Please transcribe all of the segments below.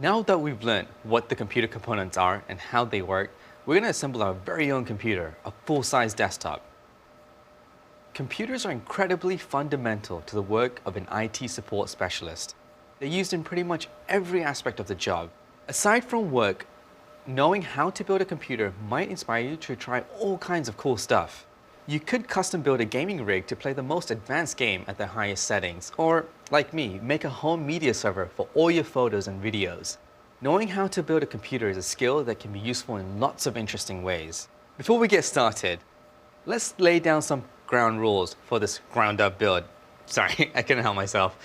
Now that we've learned what the computer components are and how they work, we're going to assemble our very own computer, a full-size desktop. Computers are incredibly fundamental to the work of an IT support specialist. They're used in pretty much every aspect of the job. Aside from work, knowing how to build a computer might inspire you to try all kinds of cool stuff. You could custom build a gaming rig to play the most advanced game at the highest settings, or, like me, make a home media server for all your photos and videos. Knowing how to build a computer is a skill that can be useful in lots of interesting ways. Before we get started, let's lay down some ground rules for this ground-up build. Sorry, I couldn't help myself.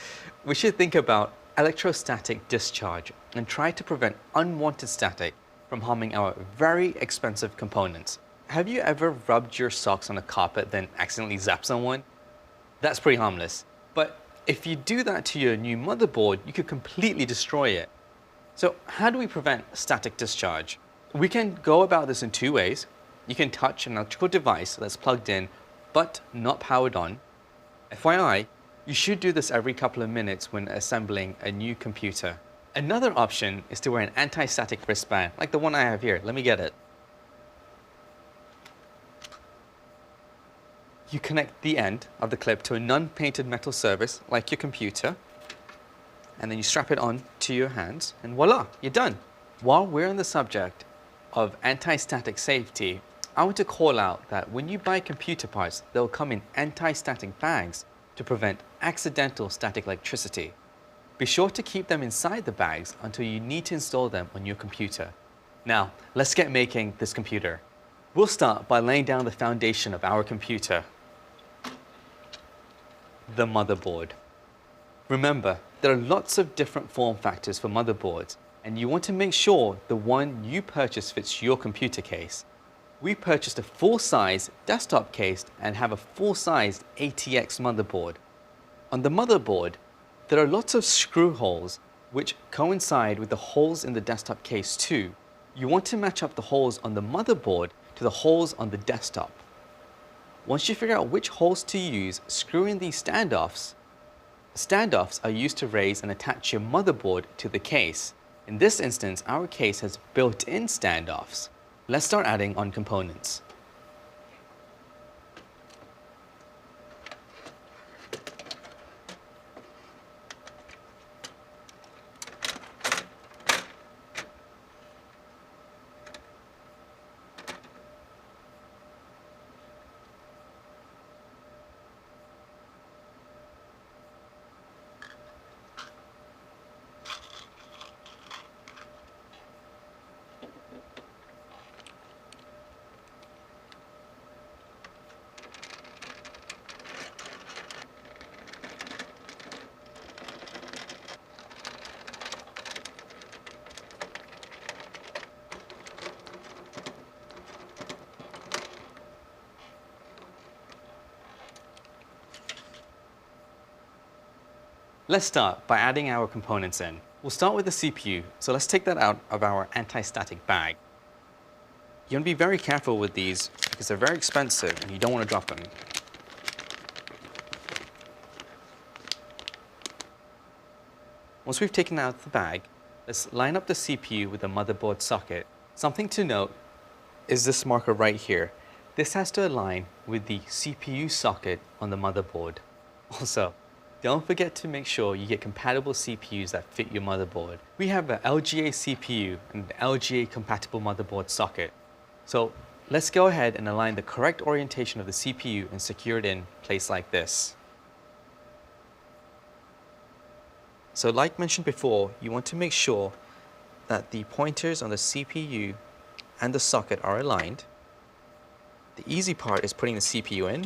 We should think about electrostatic discharge and try to prevent unwanted static from harming our very expensive components. Have you ever rubbed your socks on a carpet then accidentally zapped someone? That's pretty harmless. But if you do that to your new motherboard, you could completely destroy it. So how do we prevent static discharge? We can go about this in two ways. You can touch an electrical device that's plugged in but not powered on. FYI, you should do this every couple of minutes when assembling a new computer. Another option is to wear an anti-static wristband, like the one I have here. Let me get it. You connect the end of the clip to a non-painted metal surface, like your computer, and then you strap it on to your hands, and voila, you're done. While we're on the subject of anti-static safety, I want to call out that when you buy computer parts, they'll come in anti-static bags to prevent accidental static electricity. Be sure to keep them inside the bags until you need to install them on your computer. Now, let's get making this computer. We'll start by laying down the foundation of our computer, the motherboard. Remember, there are lots of different form factors for motherboards, and you want to make sure the one you purchase fits your computer case. We purchased a full-size desktop case and have a full-sized ATX motherboard. On the motherboard, there are lots of screw holes which coincide with the holes in the desktop case too. You want to match up the holes on the motherboard to the holes on the desktop. Once you figure out which holes to use, screw in these standoffs. Standoffs are used to raise and attach your motherboard to the case. In this instance, our case has built-in standoffs. Let's start adding on components. Let's start by adding our components in. We'll start with the CPU, so let's take that out of our anti-static bag. You want to be very careful with these because they're very expensive and you don't want to drop them. Once we've taken out the bag, let's line up the CPU with the motherboard socket. Something to note is this marker right here. This has to align with the CPU socket on the motherboard. Also, don't forget to make sure you get compatible CPUs that fit your motherboard. We have an LGA CPU and an LGA compatible motherboard socket. So let's go ahead and align the correct orientation of the CPU and secure it in place like this. So like mentioned before, you want to make sure that the pointers on the CPU and the socket are aligned. The easy part is putting the CPU in.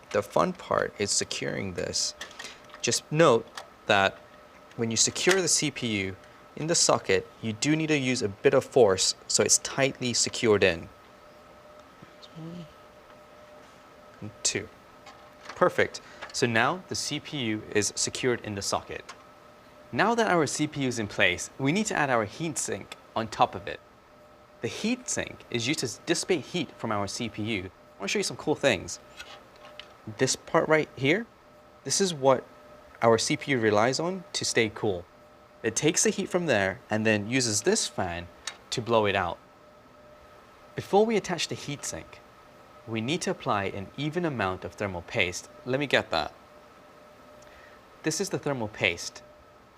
The fun part is securing this. Just note that when you secure the CPU in the socket, you do need to use a bit of force so it's tightly secured in. 1 and 2. Perfect. So now the CPU is secured in the socket. Now that our CPU is in place, we need to add our heatsink on top of it. The heatsink is used to dissipate heat from our CPU. I want to show you some cool things. This part right here, this is what our CPU relies on to stay cool. It takes the heat from there and then uses this fan to blow it out. Before we attach the heatsink, we need to apply an even amount of thermal paste. Let me get that. This is the thermal paste.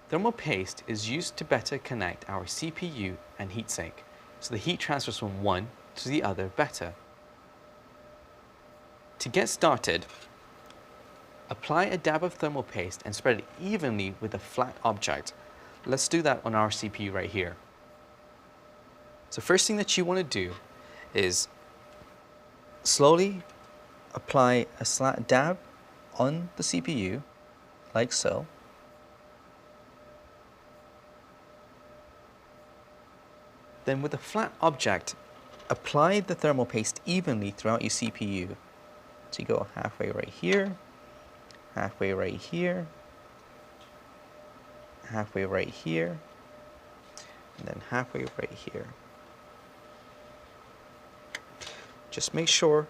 Thermal paste is used to better connect our CPU and heatsink, so the heat transfers from one to the other better. To get started, apply a dab of thermal paste and spread it evenly with a flat object. Let's do that on our CPU right here. So first thing that you want to do is slowly apply a slight dab on the CPU, like so. Then with a flat object, apply the thermal paste evenly throughout your CPU. So you go halfway right here, halfway right here, halfway right here, and then halfway right here. Just make sure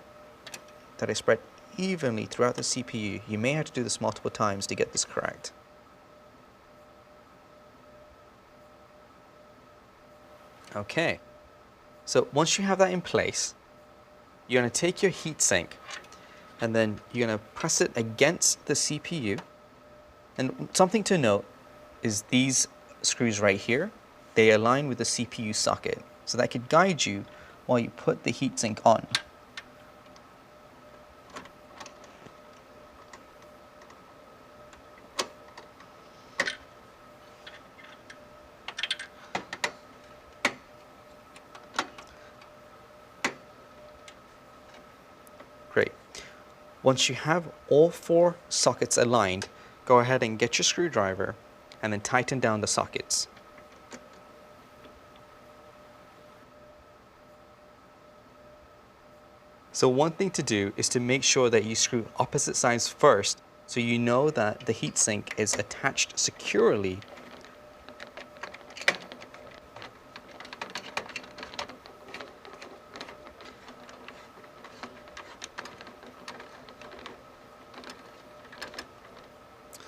that I spread evenly throughout the CPU. You may have to do this multiple times to get this correct. Okay, so once you have that in place, you're going to take your heatsink and then you're going to press it against the CPU. And something to note is these screws right here, they align with the CPU socket, so that could guide you while you put the heatsink on. Great. Once you have all 4 sockets aligned, go ahead and get your screwdriver and then tighten down the sockets. So one thing to do is to make sure that you screw opposite sides first, so you know that the heatsink is attached securely.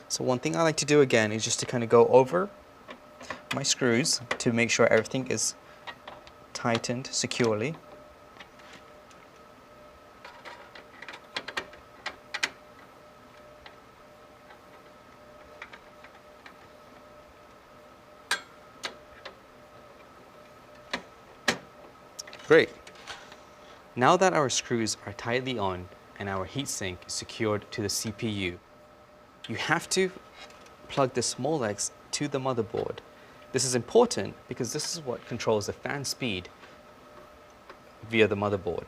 So one thing I like to do again is just to kind of go over my screws to make sure everything is tightened securely. Great. Now that our screws are tightly on and our heatsink is secured to the CPU, you have to plug the small legs to the motherboard. This is important because this is what controls the fan speed via the motherboard.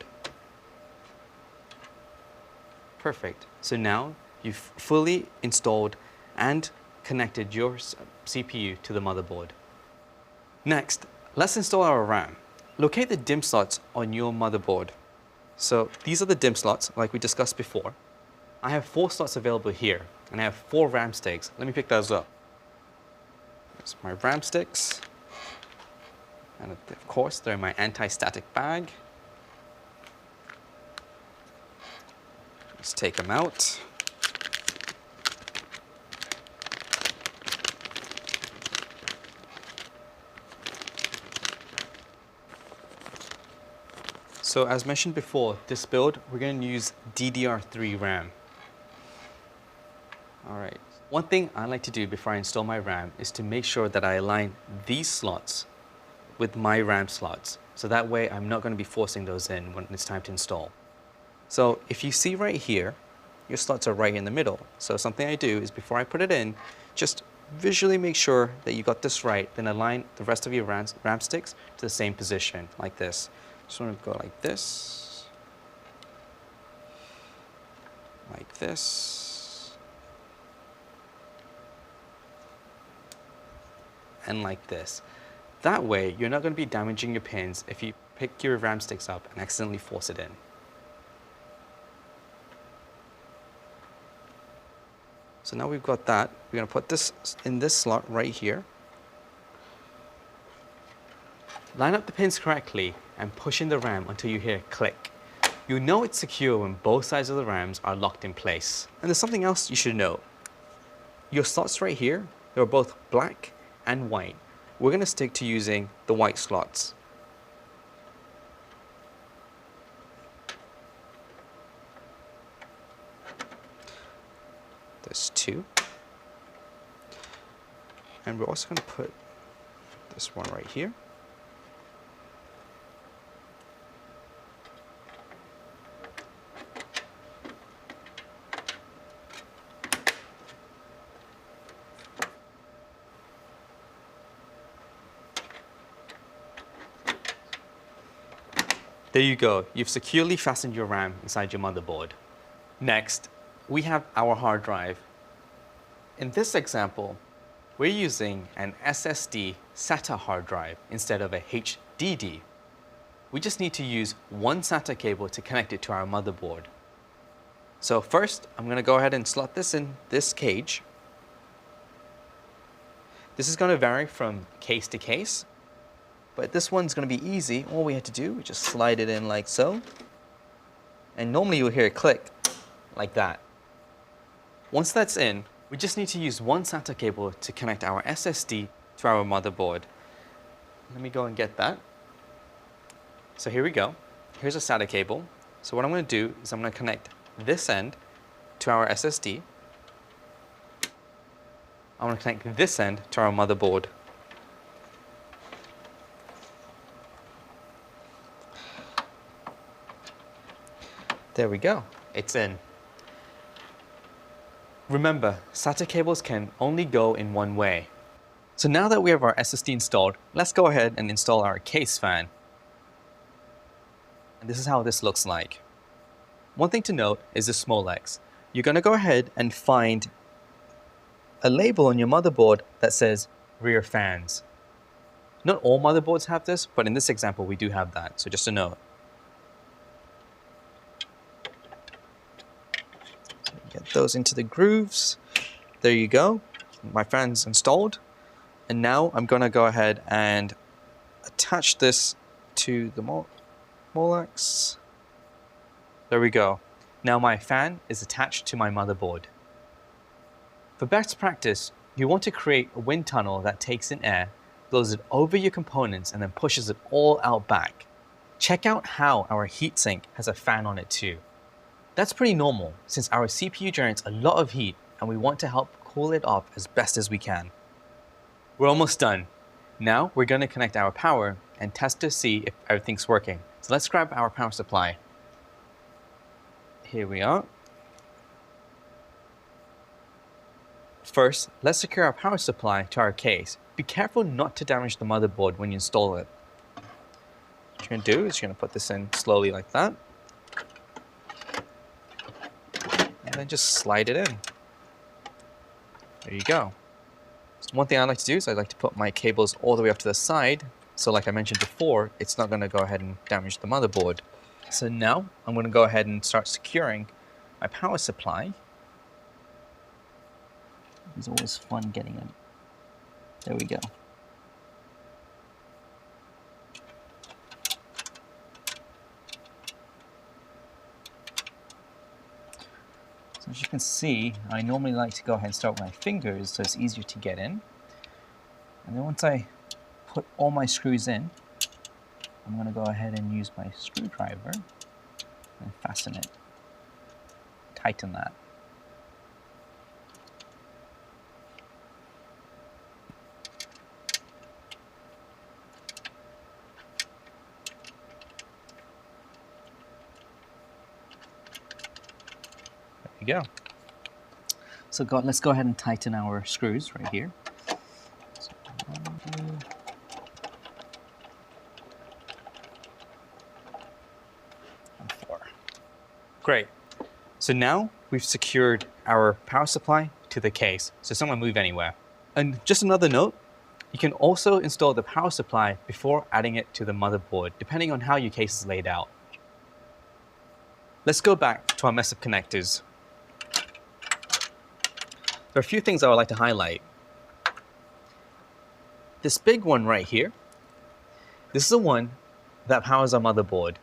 Perfect. So now you've fully installed and connected your CPU to the motherboard. Next, let's install our RAM. Locate the DIMM slots on your motherboard. So these are the DIMM slots like we discussed before. I have 4 slots available here, and I have 4 RAM sticks. Let me pick those up. There's my RAM sticks. And of course, they're in my anti-static bag. Let's take them out. So as mentioned before, this build, we're going to use DDR3 RAM. All right. One thing I like to do before I install my RAM is to make sure that I align these slots with my RAM slots. So that way I'm not going to be forcing those in when it's time to install. So if you see right here, your slots are right in the middle. So something I do is before I put it in, just visually make sure that you got this right, then align the rest of your RAM sticks to the same position, like this. Just want to go like this, and like this. That way, you're not going to be damaging your pins if you pick your RAM sticks up and accidentally force it in. So now we've got that. We're going to put this in this slot right here. Line up the pins correctly and push in the RAM until you hear a click. You know it's secure when both sides of the RAMs are locked in place. And there's something else you should know. Your slots right here, they're both black and white, we're going to stick to using the white slots. There's 2. And we're also going to put this one right here. There you go. You've securely fastened your RAM inside your motherboard. Next, we have our hard drive. In this example, we're using an SSD SATA hard drive instead of a HDD. We just need to use one SATA cable to connect it to our motherboard. So first, I'm going to go ahead and slot this in this cage. This is going to vary from case to case, but this one's going to be easy. All we have to do is just slide it in like so. And normally you'll hear it click like that. Once that's in, we just need to use one SATA cable to connect our SSD to our motherboard. Let me go and get that. So here we go. Here's a SATA cable. So what I'm going to do is I'm going to connect this end to our SSD. I'm going to connect this end to our motherboard. There we go. It's in. Remember, SATA cables can only go in one way. So now that we have our SSD installed, let's go ahead and install our case fan. And this is how this looks like. One thing to note is the Molex. You're going to go ahead and find a label on your motherboard that says rear fans. Not all motherboards have this, but in this example we do have that, so just a note. Get those into the grooves. There you go. My fan's installed. And now I'm going to go ahead and attach this to the Molex. There we go. Now my fan is attached to my motherboard. For best practice, you want to create a wind tunnel that takes in air, blows it over your components, and then pushes it all out back. Check out how our heatsink has a fan on it too. That's pretty normal since our CPU generates a lot of heat and we want to help cool it off as best as we can. We're almost done. Now we're going to connect our power and test to see if everything's working. So let's grab our power supply. Here we are. First, let's secure our power supply to our case. Be careful not to damage the motherboard when you install it. What you're going to do is you're going to put this in slowly like that. And then just slide it in. There you go. So one thing I like to do is I like to put my cables all the way up to the side. So like I mentioned before, it's not going to go ahead and damage the motherboard. So now I'm going to go ahead and start securing my power supply. It's always fun getting it. There we go. So as you can see, I normally like to go ahead and start with my fingers so it's easier to get in. And then once I put all my screws in, I'm going to go ahead and use my screwdriver and fasten it. Tighten that. Go. So let's go ahead and tighten our screws right here. So 1, 2, and 4. Great. So now we've secured our power supply to the case, so it's not going to move anywhere. And just another note, you can also install the power supply before adding it to the motherboard, depending on how your case is laid out. Let's go back to our mess of connectors. There are a few things I would like to highlight. This big one right here, this is the one that powers our motherboard.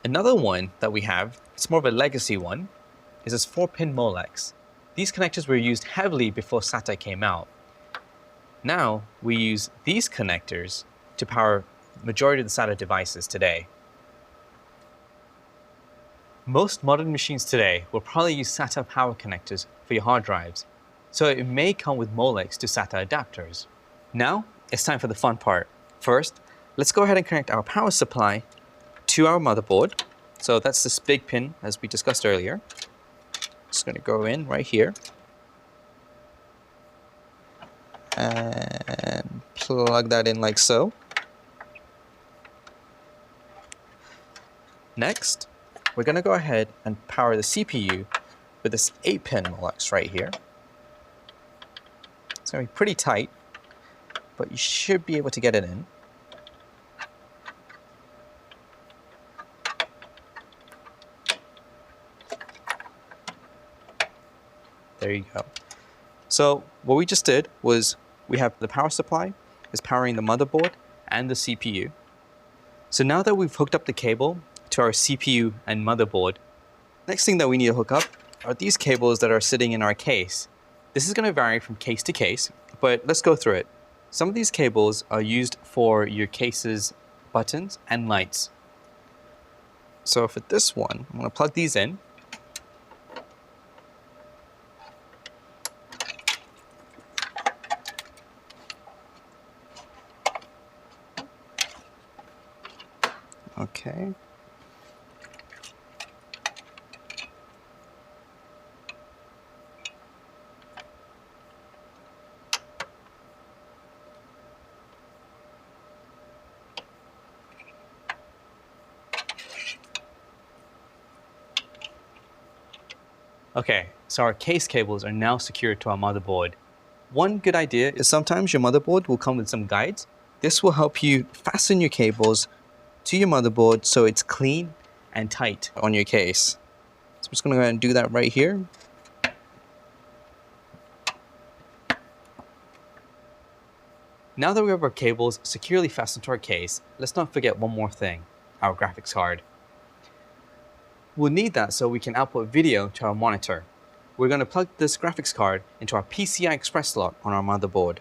Another one that we have, it's more of a legacy one, is this 4-pin Molex. These connectors were used heavily before SATA came out. Now, we use these connectors to power the majority of the SATA devices today. Most modern machines today will probably use SATA power connectors for your hard drives, so it may come with Molex to SATA adapters. Now, it's time for the fun part. First, let's go ahead and connect our power supply to our motherboard. So that's this big pin, as we discussed earlier. It's going to go in right here. And plug that in like so. Next, we're going to go ahead and power the CPU with this 8-pin Molex right here. It's going to be pretty tight, but you should be able to get it in. There you go. So what we just did was we have the power supply is powering the motherboard and the CPU. So now that we've hooked up the cable to our CPU and motherboard, next thing that we need to hook up are these cables that are sitting in our case. This is going to vary from case to case, but let's go through it. Some of these cables are used for your case's buttons and lights. So for this one, I'm going to plug these in. Okay. Okay, so our case cables are now secured to our motherboard. One good idea is sometimes your motherboard will come with some guides. This will help you fasten your cables to your motherboard so it's clean and tight on your case. So I'm just going to go ahead and do that right here. Now that we have our cables securely fastened to our case, let's not forget one more thing, our graphics card. We'll need that so we can output video to our monitor. We're going to plug this graphics card into our PCI Express slot on our motherboard.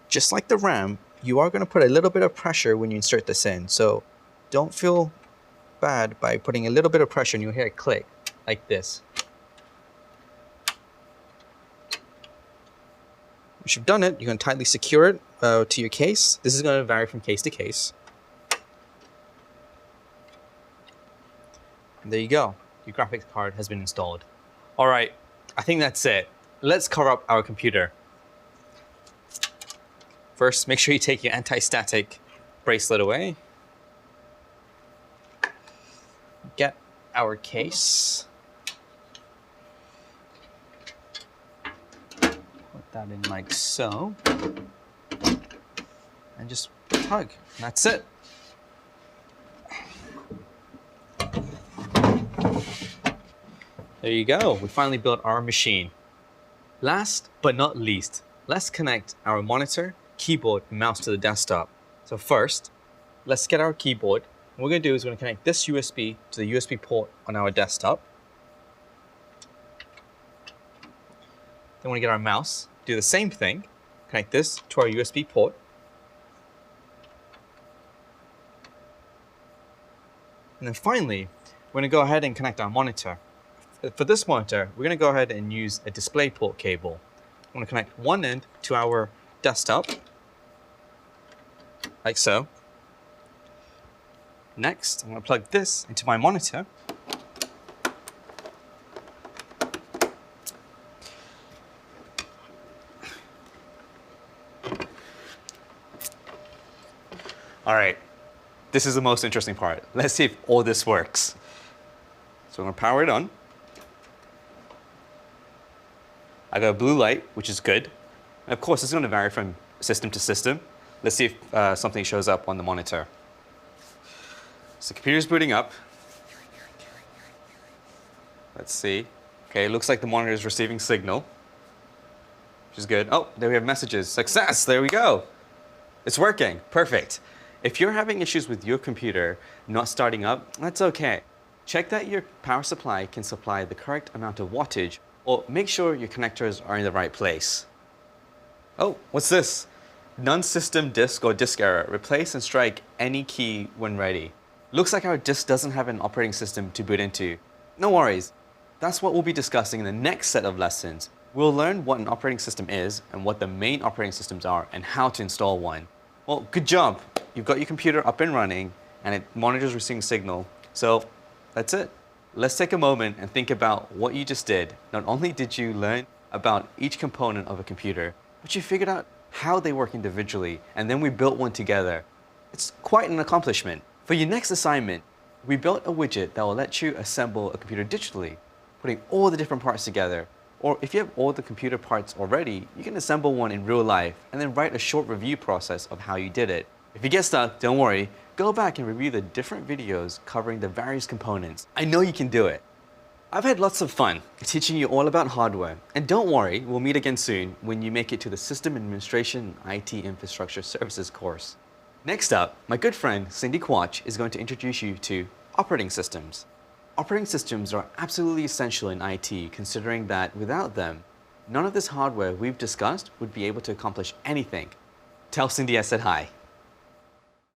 Just like the RAM, you are going to put a little bit of pressure when you insert this in, so don't feel bad by putting a little bit of pressure and you'll hear it click like this. Once you've done it, you're going to tightly secure it to your case. This is going to vary from case to case. And there you go. Your graphics card has been installed. All right, I think that's it. Let's cover up our computer. First, make sure you take your anti-static bracelet away. Get our case. Put that in like so. And just tug. And that's it. There you go. We finally built our machine. Last but not least, let's connect our monitor, keyboard, and mouse to the desktop. So first, let's get our keyboard. What we're going to do is we're going to connect this USB to the USB port on our desktop. Then we're going to get our mouse, do the same thing, connect this to our USB port. And then finally, we're going to go ahead and connect our monitor. For this monitor, we're going to go ahead and use a DisplayPort cable. I'm going to connect one end to our desktop, like so. Next, I'm going to plug this into my monitor. All right, this is the most interesting part. Let's see if all this works. So I'm going to power it on. I got a blue light, which is good. And of course, it's going to vary from system to system. Let's see if something shows up on the monitor. So the computer's booting up. Let's see. Okay, it looks like the monitor is receiving signal, which is good. Oh, there we have messages. Success, there we go. It's working, perfect. If you're having issues with your computer not starting up, that's okay. Check that your power supply can supply the correct amount of wattage, or make sure your connectors are in the right place. Oh, what's this? Non-system disk or disk error. Replace and strike any key when ready. Looks like our disk doesn't have an operating system to boot into. No worries. That's what we'll be discussing in the next set of lessons. We'll learn what an operating system is and what the main operating systems are and how to install one. Well, good job. You've got your computer up and running and it monitors receiving signal. So that's it. Let's take a moment and think about what you just did. Not only did you learn about each component of a computer, but you figured out how they work individually, and then we built one together. It's quite an accomplishment. For your next assignment, we built a widget that will let you assemble a computer digitally, putting all the different parts together. Or if you have all the computer parts already, you can assemble one in real life and then write a short review process of how you did it. If you get stuck, don't worry. Go back and review the different videos covering the various components. I know you can do it. I've had lots of fun teaching you all about hardware. And don't worry, we'll meet again soon when you make it to the System Administration and IT Infrastructure Services course. Next up, my good friend Cindy Quach is going to introduce you to operating systems. Operating systems are absolutely essential in IT, considering that without them, none of this hardware we've discussed would be able to accomplish anything. Tell Cindy I said hi.